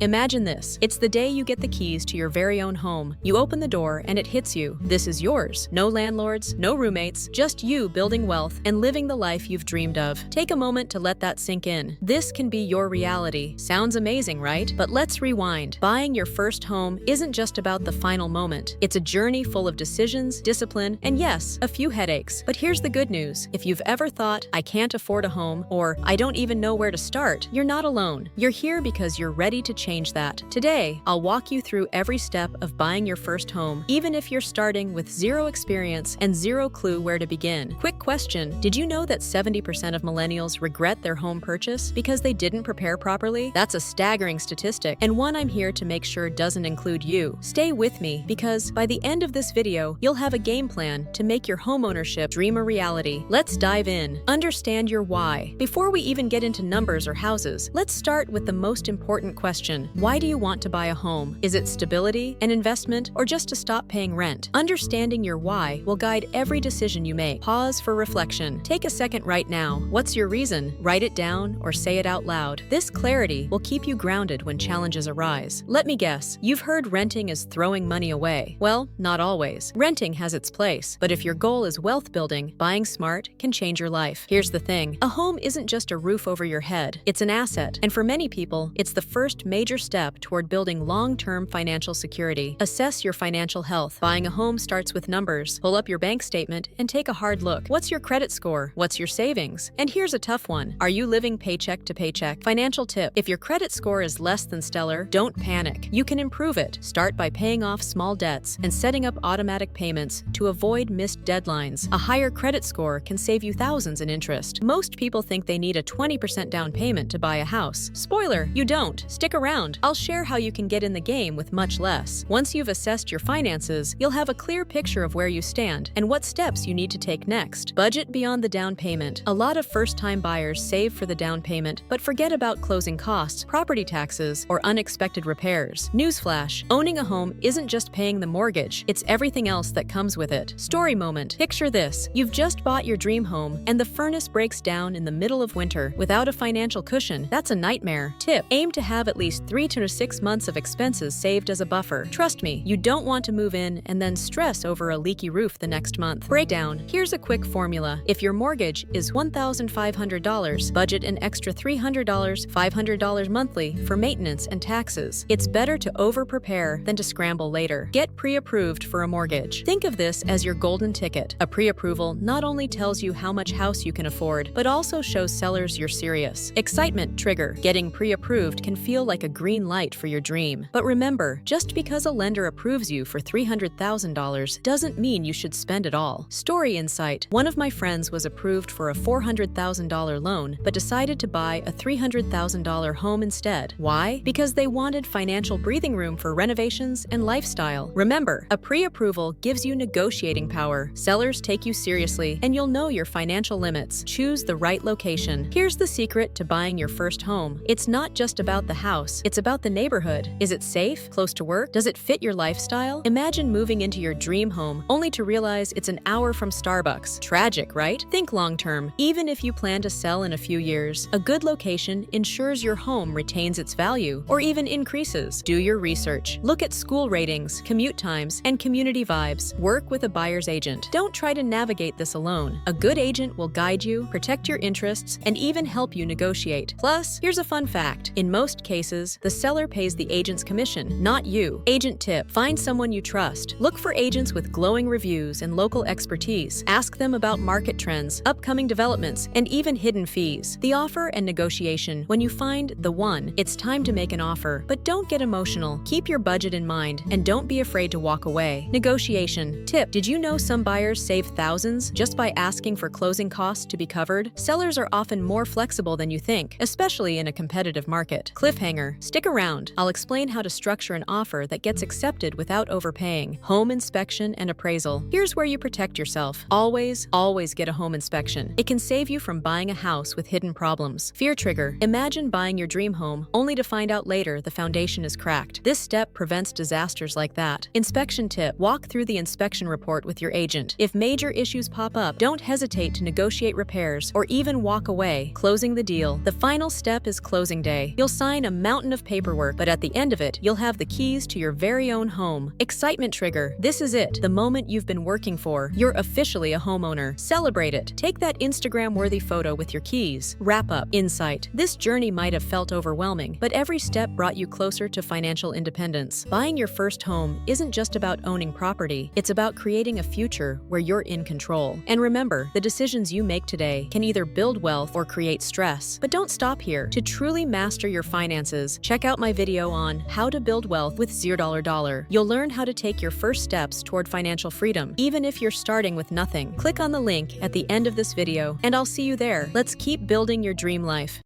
Imagine this. It's the day you get the keys to your very own home. You open the door and it hits you. This is yours. No landlords, no roommates, just you building wealth and living the life you've dreamed of. Take a moment to let that sink in. This can be your reality. Sounds amazing, right? But let's rewind. Buying your first home isn't just about the final moment. It's a journey full of decisions, discipline, and yes, a few headaches. But here's the good news. If you've ever thought, I can't afford a home, or I don't even know where to start, you're not alone. You're here because you're ready to change that. Today, I'll walk you through every step of buying your first home, even if you're starting with zero experience and zero clue where to begin. Quick question, did you know that 70% of millennials regret their home purchase because they didn't prepare properly? That's a staggering statistic, and one I'm here to make sure doesn't include you. Stay with me, because by the end of this video, you'll have a game plan to make your homeownership dream a reality. Let's dive in. Understand your why. Before we even get into numbers or houses, let's start with the most important question. Why do you want to buy a home? Is it stability, an investment, or just to stop paying rent? Understanding your why will guide every decision you make. Pause for reflection. Take a second right now. What's your reason? Write it down or say it out loud. This clarity will keep you grounded when challenges arise. Let me guess, you've heard renting is throwing money away. Well, not always. Renting has its place, but if your goal is wealth building, buying smart can change your life. Here's the thing. A home isn't just a roof over your head. It's an asset, and for many people, it's the first major step toward building long-term financial security. Assess your financial health. Buying a home starts with numbers. Pull up your bank statement and take a hard look. What's your credit score? What's your savings? And here's a tough one. Are you living paycheck to paycheck? Financial tip. If your credit score is less than stellar, don't panic. You can improve it. Start by paying off small debts and setting up automatic payments to avoid missed deadlines. A higher credit score can save you thousands in interest. Most people think they need a 20% down payment to buy a house. Spoiler, you don't. Stick around. I'll share how you can get in the game with much less. Once you've assessed your finances, you'll have a clear picture of where you stand and what steps you need to take next. Budget beyond the down payment. A lot of first-time buyers save for the down payment, but forget about closing costs, property taxes, or unexpected repairs. Newsflash, owning a home isn't just paying the mortgage, it's everything else that comes with it. Story moment. Picture this. You've just bought your dream home, and the furnace breaks down in the middle of winter. Without a financial cushion, that's a nightmare. Tip, aim to have at least 3 to 6 months of expenses saved as a buffer. Trust me, you don't want to move in and then stress over a leaky roof the next month. Breakdown. Here's a quick formula. If your mortgage is $1,500, budget an extra $300, $500 monthly for maintenance and taxes. It's better to over-prepare than to scramble later. Get pre-approved for a mortgage. Think of this as your golden ticket. A pre-approval not only tells you how much house you can afford, but also shows sellers you're serious. Excitement trigger. Getting pre-approved can feel like a green light for your dream. But remember, just because a lender approves you for $300,000 doesn't mean you should spend it all. Story insight. One of my friends was approved for a $400,000 loan, but decided to buy a $300,000 home instead. Why? Because they wanted financial breathing room for renovations and lifestyle. Remember, a pre-approval gives you negotiating power. Sellers take you seriously, and you'll know your financial limits. Choose the right location. Here's the secret to buying your first home. It's not just about the house. It's about the neighborhood. Is it safe? Close to work? Does it fit your lifestyle? Imagine moving into your dream home only to realize it's an hour from Starbucks. Tragic, right? Think long-term. Even if you plan to sell in a few years, a good location ensures your home retains its value or even increases. Do your research. Look at school ratings, commute times, and community vibes. Work with a buyer's agent. Don't try to navigate this alone. A good agent will guide you, protect your interests, and even help you negotiate. Plus, here's a fun fact. In most cases, the seller pays the agent's commission, not you. Agent tip. Find someone you trust. Look for agents with glowing reviews and local expertise. Ask them about market trends, upcoming developments, and even hidden fees. The offer and negotiation. When you find the one, it's time to make an offer. But don't get emotional. Keep your budget in mind, and don't be afraid to walk away. Negotiation. Tip. Did you know some buyers save thousands just by asking for closing costs to be covered? Sellers are often more flexible than you think, especially in a competitive market. Cliffhanger. Stick around. I'll explain how to structure an offer that gets accepted without overpaying. Home inspection and appraisal. Here's where you protect yourself. Always get a home inspection. It can save you from buying a house with hidden problems. Fear trigger. Imagine buying your dream home only to find out later the foundation is cracked. This step prevents disasters like that. Inspection tip. Walk through the inspection report with your agent. If major issues pop up, don't hesitate to negotiate repairs or even walk away. Closing the deal. The final step is closing day. You'll sign a mountain mountain of paperwork, but at the end of it, you'll have the keys to your very own home. Excitement trigger. This is it, the moment you've been working for. You're officially a homeowner. Celebrate it. Take that Instagram-worthy photo with your keys. Wrap up. Insight. This journey might have felt overwhelming, but every step brought you closer to financial independence. Buying your first home isn't just about owning property. It's about creating a future where you're in control. And remember, the decisions you make today can either build wealth or create stress. But don't stop here. To truly master your finances, check out my video on how to build wealth with $0. You'll learn how to take your first steps toward financial freedom, even if you're starting with nothing. Click on the link at the end of this video, and I'll see you there. Let's keep building your dream life.